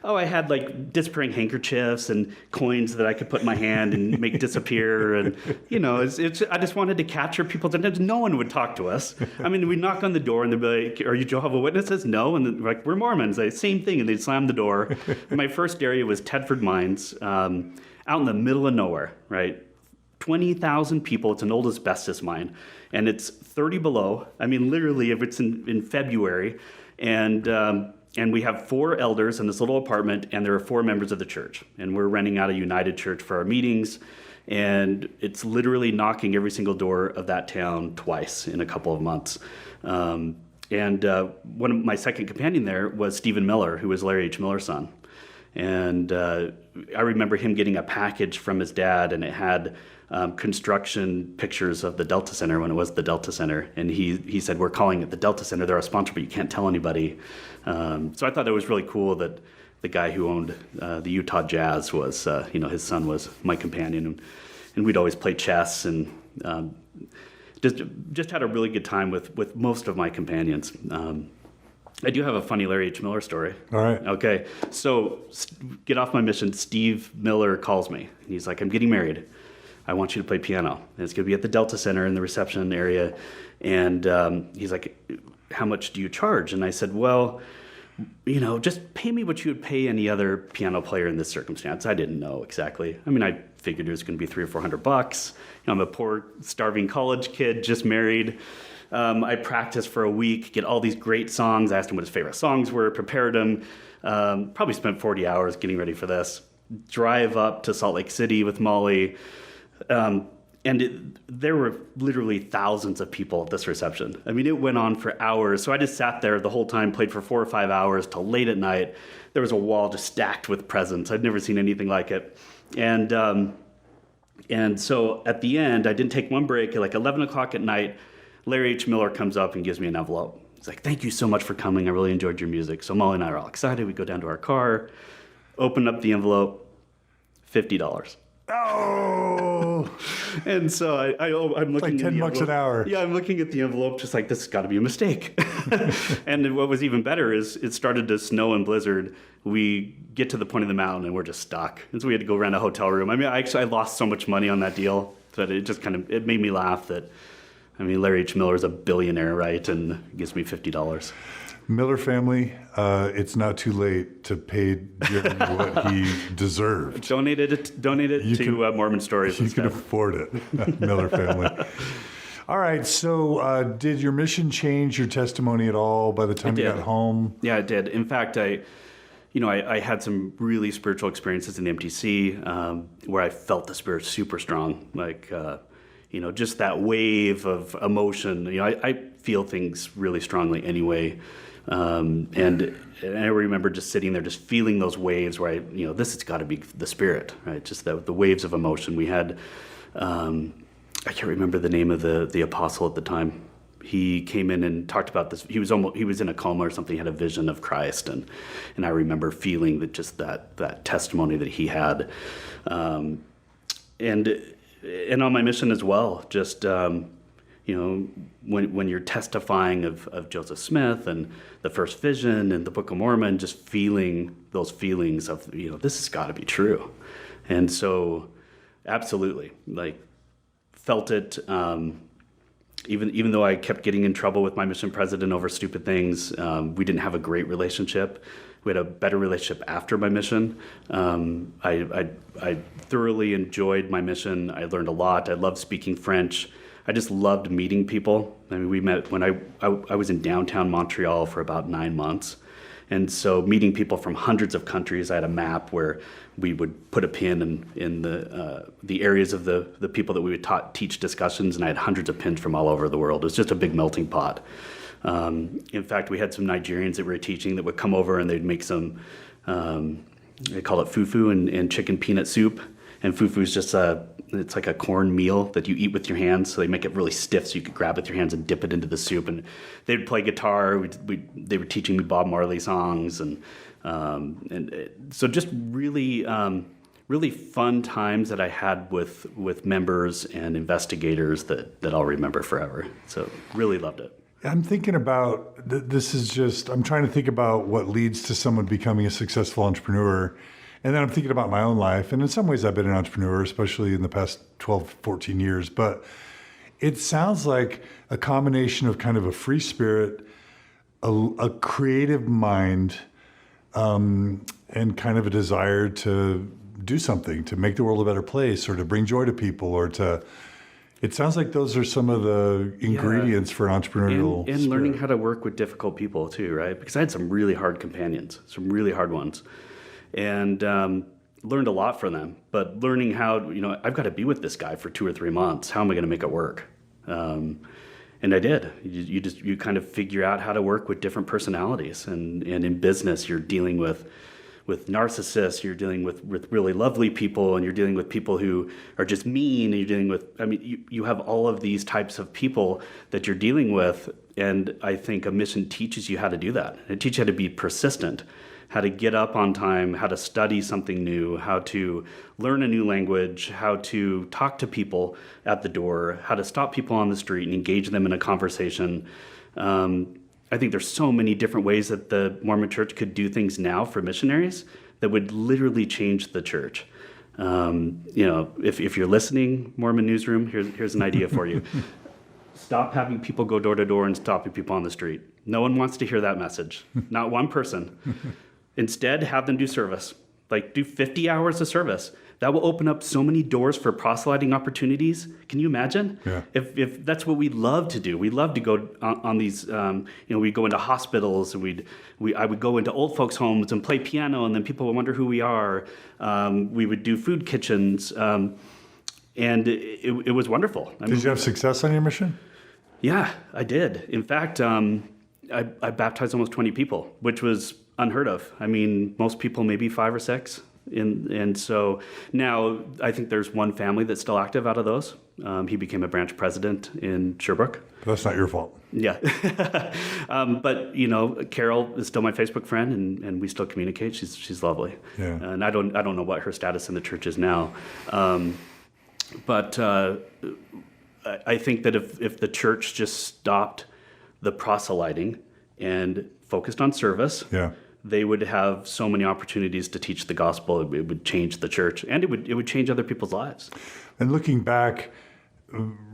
Oh, I had like disappearing handkerchiefs and coins that I could put in my hand and make disappear. And, I just wanted to capture people's attention. No one would talk to us. I mean, we'd knock on the door and they'd be like, "Are you Jehovah's Witnesses?" No. And then, like, "We're Mormons." Same thing. And they'd slam the door. My first area was Tedford Mines, out in the middle of nowhere, right? 20,000 people. It's an old asbestos mine. And it's 30 below. I mean, literally, if it's in February. And we have 4 elders in this little apartment, and there are 4 members of the church. And we're renting out a United Church for our meetings. And it's literally knocking every single door of that town twice in a couple of months. One of my second companion there was Stephen Miller, who was Larry H. Miller's son. And I remember him getting a package from his dad, and it had construction pictures of the Delta Center when it was the Delta Center. And he said, we're calling it the Delta Center. They're a sponsor, but you can't tell anybody. So I thought it was really cool that the guy who owned the Utah Jazz was, his son was my companion. And we'd always play chess and just had a really good time with most of my companions. I do have a funny Larry H. Miller story. All right. Okay. So get off my mission. Steve Miller calls me. He's like, I'm getting married. I want you to play piano. And it's going to be at the Delta Center in the reception area. And he's like, how much do you charge? And I said, well, just pay me what you would pay any other piano player in this circumstance. I didn't know exactly. I mean, I figured it was going to be $300 or $400. I'm a poor, starving college kid, just married. I practiced for a week, get all these great songs. I asked him what his favorite songs were, prepared him. Probably spent 40 hours getting ready for this. Drive up to Salt Lake City with Molly. There were literally thousands of people at this reception. I mean, it went on for hours. So I just sat there the whole time, played for 4 or 5 hours till late at night. There was a wall just stacked with presents. I'd never seen anything like it. And so at the end, I didn't take one break. At like 11 o'clock at night, Larry H. Miller comes up and gives me an envelope. He's like, thank you so much for coming. I really enjoyed your music. So Molly and I are all excited. We go down to our car, open up the envelope, $50. Oh! And so I'm looking like at the $10 an hour. Yeah, I'm looking at the envelope just like, this has got to be a mistake. And what was even better is it started to snow and blizzard. We get to the point of the mountain and we're just stuck. And so we had to go rent a hotel room. I mean, I lost so much money on that deal that it just it made me laugh that, Larry H. Miller is a billionaire, right? And gives me $50. Miller family, it's not too late to pay Jeremy what he deserved. Donate it to Mormon Stories. You can afford it, Miller family. All right, so did your mission change your testimony at all by the time you got home? Yeah, it did. In fact, I had some really spiritual experiences in the MTC where I felt the Spirit super strong, just that wave of emotion. I feel things really strongly anyway. And I remember just sitting there, just feeling those waves where this has got to be the Spirit, right? Just the waves of emotion. We had, I can't remember the name of the apostle at the time. He came in and talked about this. He was in a coma or something. He had a vision of Christ, and I remember feeling that testimony that he had, and on my mission as well. Just when you're testifying of Joseph Smith and the first vision and the Book of Mormon, just feeling those feelings of this has got to be true, and so absolutely felt it. Even though I kept getting in trouble with my mission president over stupid things, we didn't have a great relationship. We had a better relationship after my mission. I thoroughly enjoyed my mission. I learned a lot. I loved speaking French. I just loved meeting people. We met when I was in downtown Montreal for about 9 months. And so meeting people from hundreds of countries, I had a map where we would put a pin in the areas of the people that we would teach discussions, and I had hundreds of pins from all over the world. It was just a big melting pot. In fact, we had some Nigerians that we were teaching that would come over and they'd make some, they call it fufu and chicken peanut soup. And fufu is just it's like a corn meal that you eat with your hands. So they make it really stiff so you could grab it with your hands and dip it into the soup. And they'd play guitar. They were teaching me Bob Marley songs. And so just really, really fun times that I had with members and investigators that I'll remember forever. So really loved it. I'm thinking about, I'm trying to think about what leads to someone becoming a successful entrepreneur. And then I'm thinking about my own life. And in some ways, I've been an entrepreneur, especially in the past 12, 14 years. But it sounds like a combination of kind of a free spirit, a creative mind, and kind of a desire to do something, to make the world a better place, or to bring joy to people, or to... It sounds like those are some of the ingredients for entrepreneurial and learning how to work with difficult people, too, right? Because I had some really hard companions, some really hard ones. And learned a lot from them, but learning how, I've got to be with this guy for 2 or 3 months. How am I going to make it work? And I did. You kind of figure out how to work with different personalities. And in business, you're dealing with narcissists, you're dealing with really lovely people, and you're dealing with people who are just mean, and you're dealing with, I mean, you have all of these types of people that you're dealing with, and I think a mission teaches you how to do that. It teaches you how to be persistent, how to get up on time, how to study something new, how to learn a new language, how to talk to people at the door, how to stop people on the street and engage them in a conversation. I think there's so many different ways that the Mormon Church could do things now for missionaries that would literally change the church. If you're listening, Mormon Newsroom, here's an idea for you. Stop having people go door to door and stopping people on the street. No one wants to hear that message. Not one person. Instead, have them do service. Like, do 50 hours of service. That will open up so many doors for proselyting opportunities. Can you imagine? Yeah. If that's what we love to do. We love to go on these, we go into hospitals, and I would go into old folks' homes and play piano, and then people would wonder who we are. We would do food kitchens, and it was wonderful. Did you have success on your mission? Yeah, I did. In fact, I baptized almost 20 people, which was unheard of. I mean, most people maybe 5 or 6. And so now I think there's one family that's still active out of those. He became a branch president in Sherbrooke. That's not your fault. Yeah. But, Carol is still my Facebook friend, and we still communicate. She's lovely. Yeah. And I don't know what her status in the church is now. But I think that if the church just stopped the proselyting and focused on service, yeah, they would have so many opportunities to teach the gospel. It would change the church, and it would change other people's lives. And looking back,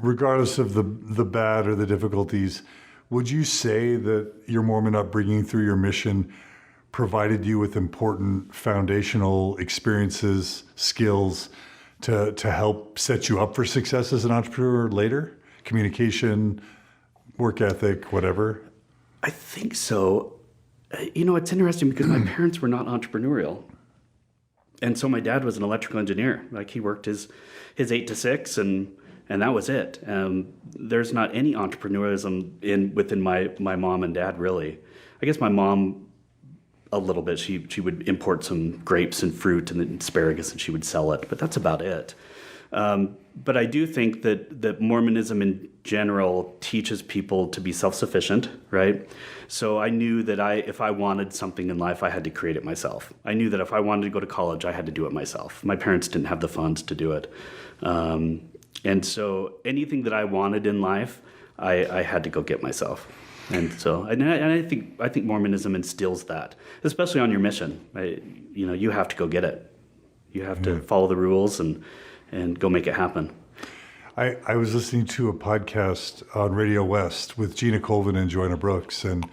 regardless of the bad or the difficulties, would you say that your Mormon upbringing through your mission provided you with important foundational experiences, skills to help set you up for success as an entrepreneur later? Communication, work ethic, whatever? I think so. It's interesting because my parents were not entrepreneurial. And so my dad was an electrical engineer. Like, he worked his 8 to 6, and that was it. There's not any entrepreneurialism within my mom and dad, really. I guess my mom, a little bit. She would import some grapes and fruit and asparagus, and she would sell it. But that's about it. But I do think that Mormonism in general teaches people to be self-sufficient, right? So I knew that if I wanted something in life, I had to create it myself. I knew that if I wanted to go to college, I had to do it myself. My parents didn't have the funds to do it. And so anything that I wanted in life, I had to go get myself. And so, I think Mormonism instills that, especially on your mission. You have to go get it. You have to follow the rules and go make it happen. I was listening to a podcast on Radio West with Gina Colvin and Joanna Brooks, and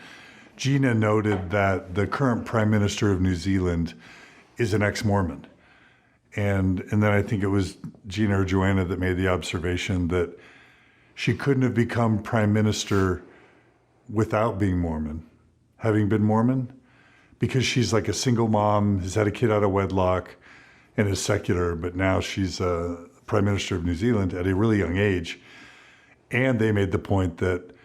Gina noted that the current Prime Minister of New Zealand is an ex-Mormon. And then I think it was Gina or Joanna that made the observation that she couldn't have become Prime Minister without being Mormon, having been Mormon, because she's like a single mom, has had a kid out of wedlock, and is secular, but now she's Prime Minister of New Zealand at a really young age. And they made the point that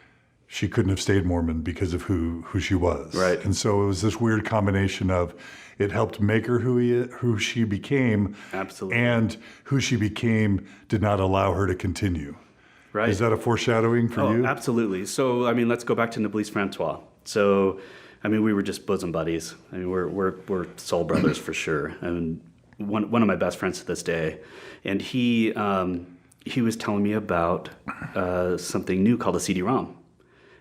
she couldn't have stayed Mormon because of who she was. Right. And so it was this weird combination of it helped make her who she became. Absolutely. And who she became did not allow her to continue. Right. Is that a foreshadowing for you? Absolutely. So, let's go back to Noblesse Francois. So, we were just bosom buddies. We're soul brothers for sure. One of my best friends to this day, and he was telling me about something new called a cd-rom.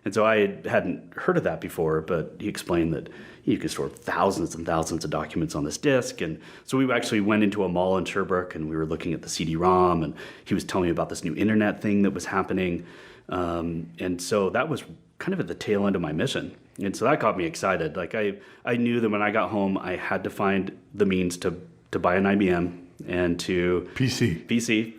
And so I hadn't heard of that before, but he explained that you could store thousands and thousands of documents on this disk. And so we actually went into a mall in Sherbrooke, and we were looking at the cd-rom, and he was telling me about this new internet thing that was happening. And so that was kind of at the tail end of my mission. And so that got me excited. Like, I knew that when I got home, I had to find the means to buy an IBM and to PC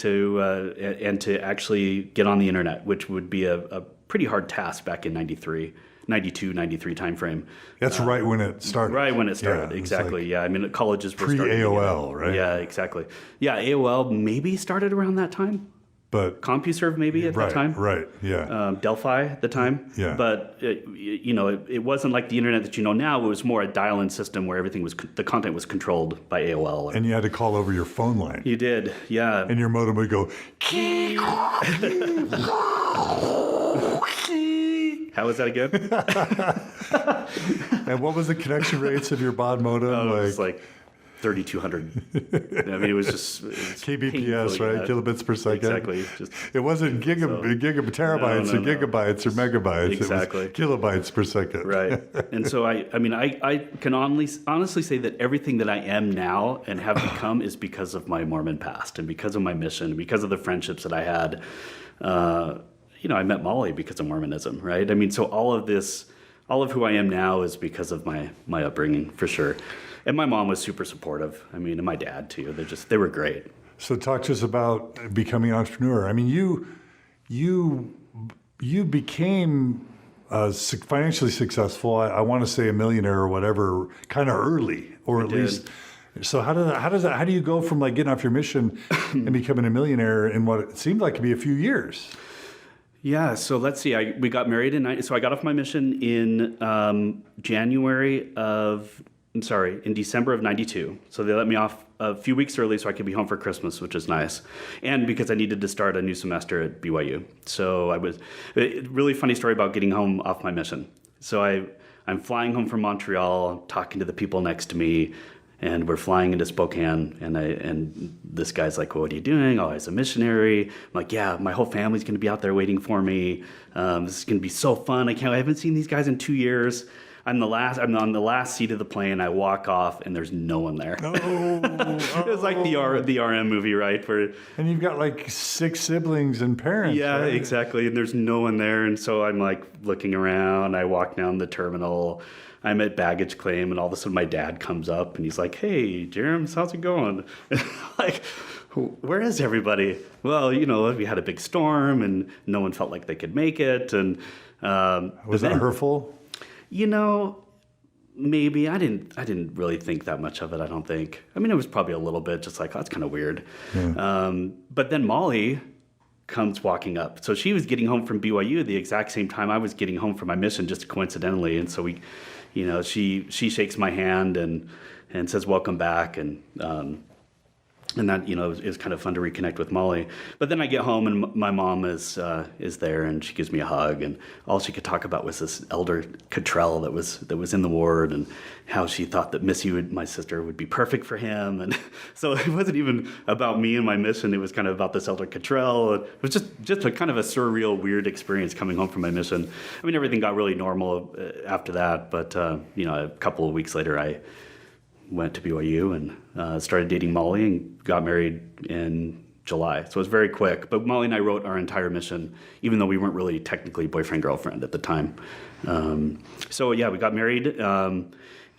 and to actually get on the internet, which would be a pretty hard task back in 92, 93 timeframe. That's right when it started. Right when it started, Yeah, exactly. Colleges were starting. Pre-AOL, right? Yeah, exactly. Yeah, AOL maybe started around that time. but CompuServe maybe at right, the time. right, yeah, Delphi at the time. Yeah. But, it wasn't like the internet that you know now. It was more a dial-in system where everything was, the content was controlled by AOL. and you had to call over your phone line, You did, yeah. and your modem would go. How was that again? And what was the connection rates of your baud modem? It was like 3,200. I mean, it was just kbps, painfully, right? Kilobits per second. Exactly. Just It wasn't terabytes No, or gigabytes or megabytes. Exactly. It was kilobytes per second. right. And so I can honestly say that everything that I am now and have become is because of my Mormon past and because of my mission, because of the friendships that I had. I met Molly because of Mormonism, right? I mean, so all of who I am now is because of my upbringing, for sure. And my mom was super supportive. I mean, and my dad too. They were great. So talk to us about becoming an entrepreneur. I mean, you became financially successful. I want to say a millionaire or whatever, kind of early, or at least. So how do you go from like getting off your mission and becoming a millionaire in what it seemed like to be a few years? Yeah, so let's see. We got married so I got off my mission in in December of 92. So they let me off a few weeks early so I could be home for Christmas, which is nice. And because I needed to start a new semester at BYU. So really funny story about getting home off my mission. So I'm flying home from Montreal, talking to the people next to me, and we're flying into Spokane, and this guy's like, well, what are you doing? Oh, I was a missionary. I'm like, yeah, my whole family's going to be out there waiting for me. This is going to be so fun. I haven't seen these guys in 2 years. I'm on the last seat of the plane. I walk off, and there's no one there. It was like the RM movie, right? And you've got like 6 siblings and parents. Yeah, right? exactly. And there's no one there, and so I'm like looking around. I walk down the terminal. I'm at baggage claim, and all of a sudden my dad comes up, and he's like, "Hey, Jeremy, how's it going?" Like, where is everybody? Well, we had a big storm, and no one felt like they could make it. And was that hurtful? Maybe I didn't really think that much of it. I don't think. I mean, it was probably a little bit, just like, oh, that's kind of weird. Yeah. But then Molly comes walking up. So she was getting home from BYU the exact same time I was getting home from my mission, just coincidentally. And so we, she shakes my hand and says, "Welcome back." And that, is kind of fun to reconnect with Molly. But then I get home and my mom is there, and she gives me a hug, and all she could talk about was this elder Cottrell that was in the ward, and how she thought that Missy, my sister, would be perfect for him. And so it wasn't even about me and my mission. It was kind of about this elder Cottrell. It was just a kind of a surreal, weird experience coming home from my mission. I mean, everything got really normal after that, but a couple of weeks later, I went to BYU and started dating Molly and got married in July. So it was very quick. But Molly and I wrote our entire mission, even though we weren't really technically boyfriend-girlfriend at the time. So yeah, we got married.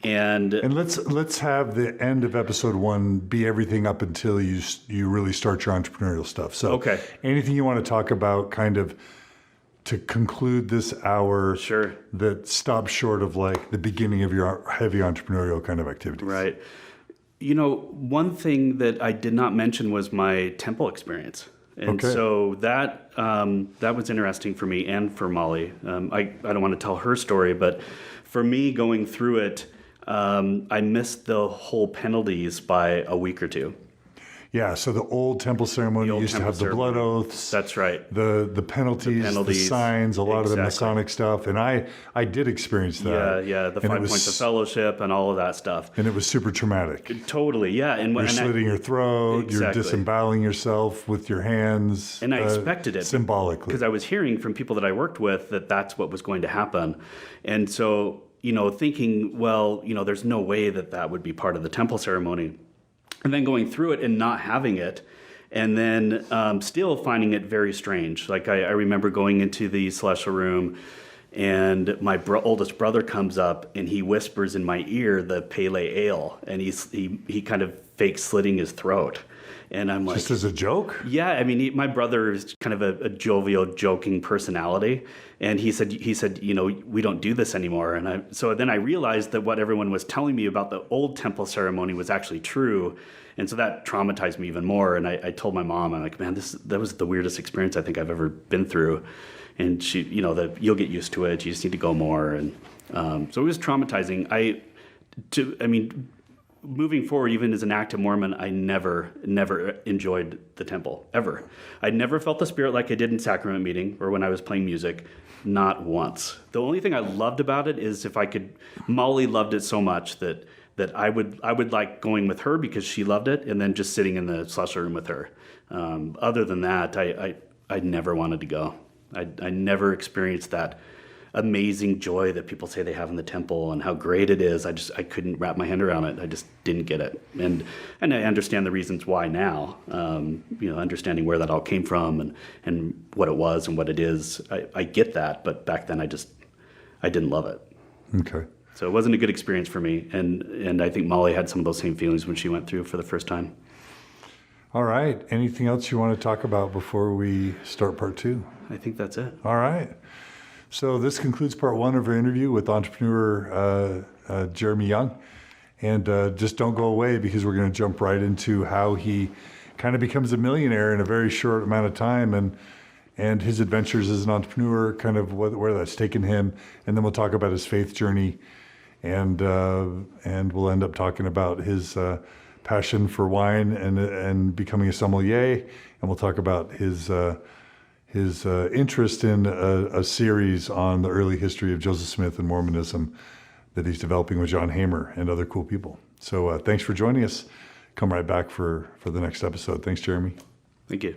And let's have the end of episode 1 be everything up until you really start your entrepreneurial stuff. So okay. Anything you want to talk about kind of to conclude this hour, sure, that stops short of like the beginning of your heavy entrepreneurial kind of activities. Right. One thing that I did not mention was my temple experience. And so that was interesting for me and for Molly. I don't want to tell her story, but for me going through it, I missed the whole penalties by a week or two. Yeah, so the old temple ceremony used to have the blood oaths. That's right. The penalties, the signs, a lot of the Masonic stuff. And I did experience that. Yeah, the 5 points of fellowship and all of that stuff. And it was super traumatic. Totally, yeah. You're slitting your throat, you're disemboweling yourself with your hands. And I expected it. Symbolically. Because I was hearing from people that I worked with that that's what was going to happen. And so, thinking, well, there's no way that would be part of the temple ceremony. And then going through it and not having it, and then still finding it very strange. Like I remember going into the celestial room, and my oldest brother comes up and he whispers in my ear the Pele Ale, and he kind of fakes slitting his throat. And I'm like, just as a joke? yeah, I mean, my brother is kind of a jovial, joking personality, and he said, we don't do this anymore. And so then I realized that what everyone was telling me about the old temple ceremony was actually true, and so that traumatized me even more. And I told my mom, I'm like, man, that was the weirdest experience I think I've ever been through. And she, you'll get used to it. You just need to go more. And so it was traumatizing. Moving forward, even as an active Mormon, I never enjoyed the temple, ever. I never felt the spirit like I did in sacrament meeting or when I was playing music, not once. The only thing I loved about it is Molly loved it so much that I would like going with her because she loved it, and then just sitting in the slusher room with her. Other than that, I never wanted to go. I never experienced that amazing joy that people say they have in the temple and how great it is. I couldn't wrap my hand around it. I just didn't get it. And I understand the reasons why now, understanding where that all came from and what it was and what it is. I get that, but back then I didn't love it. Okay. So it wasn't a good experience for me. And I think Molly had some of those same feelings when she went through for the first time. All right. Anything else you want to talk about before we start part 2? I think that's it. All right. So this concludes part 1 of our interview with entrepreneur Jeremy Young. And just don't go away, because we're going to jump right into how he kind of becomes a millionaire in a very short amount of time, and his adventures as an entrepreneur, kind of where that's taken him. And then we'll talk about his faith journey, and we'll end up talking about his passion for wine and becoming a sommelier. And we'll talk about his interest in a series on the early history of Joseph Smith and Mormonism that he's developing with John Hamer and other cool people. So thanks for joining us. Come right back for the next episode. Thanks, Jeremy. Thank you.